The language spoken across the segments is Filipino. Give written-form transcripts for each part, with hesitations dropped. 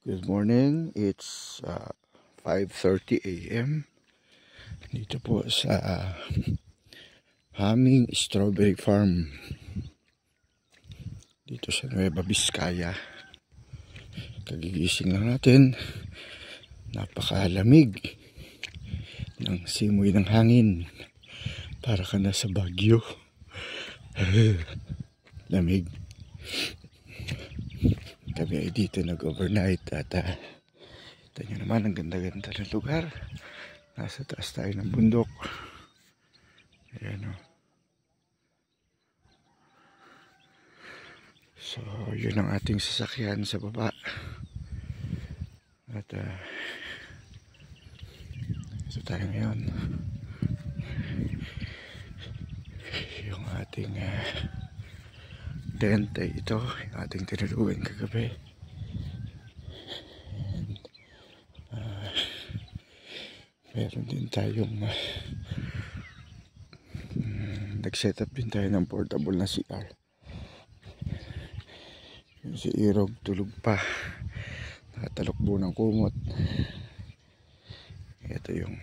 Good morning. It's 5:30 a.m. Dito po sa Haming Strawberry Farm. Dito sa Nueva Vizcaya. Kagigising lang natin. Napakalamig ng simoy ng hangin. Para ka na sa Baguio. Lamig. Kami ay dito nag-overnight at ito nyo naman ang ganda-ganda ng lugar. Nasa taas tayo ng bundok. Ayan o. So, yun ang ating sasakyan sa baba. At ito tayo ngayon. Yung ating tent ay ito. Yung ating tinulugan kagabi. And meron din tayong nag-set up din tayo ng portable na CR. Yung si Irog tulog pa. Nakatalokbo ng kumot. Ito yung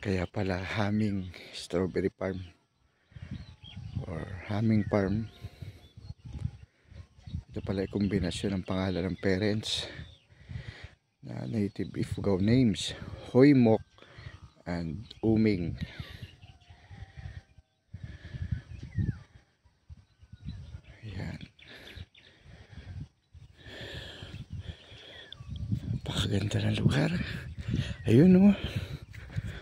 kaya pala Haming Strawberry Farm or Haming Farm. Ito pala ay kombinasyon ng pangalan ng parents na native Ifugao names, Hoymok and Uming. Ayan. Napakaganda ng lugar. Ayun o.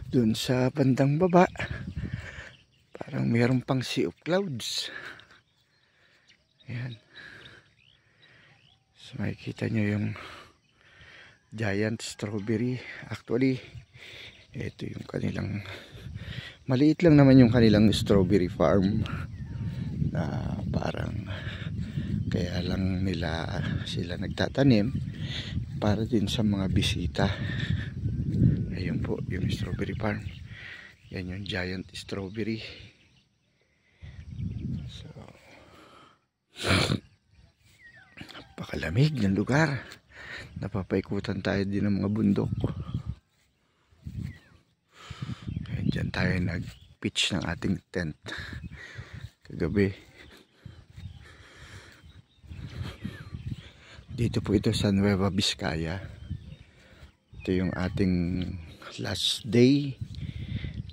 Doon sa bandang baba. Parang mayroon pang sea of clouds. Ayan. So makikita nyo yung giant strawberry. Actually, ito yung kanilang maliit lang naman yung kanilang strawberry farm na parang kaya lang nila sila nagtatanim para din sa mga bisita. Ayun po yung strawberry farm. Yan yung giant strawberry. So napakalamig ng lugar. Napapaikutan tayo din ng mga bundok. Ayan, dyan tayo nag-pitch ng ating tent kagabi. Dito po ito sa Nueva Vizcaya. Ito yung ating last day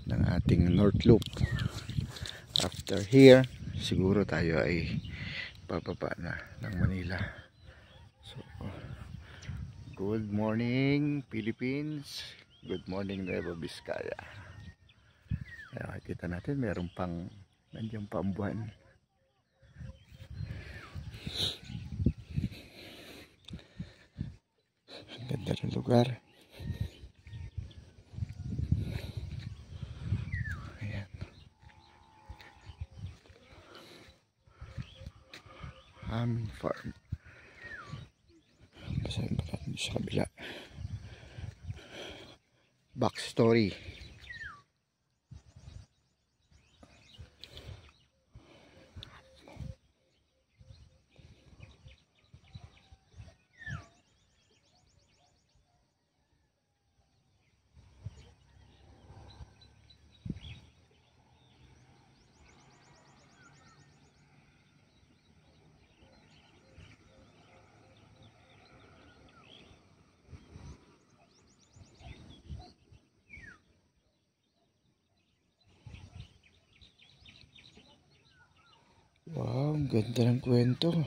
ng ating North Loop. After here, siguro tayo ay bababa na ng Manila. So, good morning Philippines. Good morning Nueva Vizcaya. Ayan, makikita natin meron pang nandiyan pa ang buwan. Ang ganda ng lugar. Ayan. Haming Farm. Basahin pa natin sa kabila. Backstory. Wow, ang ganda ng kwento.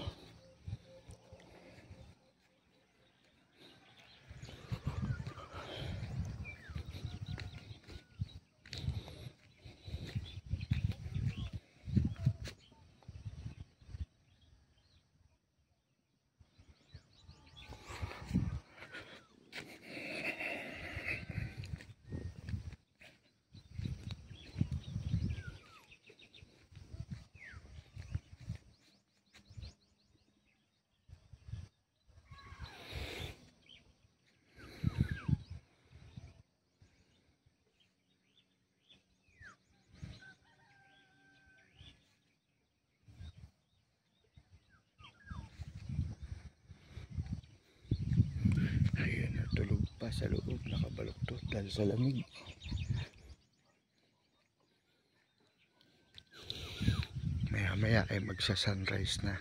iba sa loob nakabaluktot dahil sa lamig. Maya maya ay magsa sunrise na.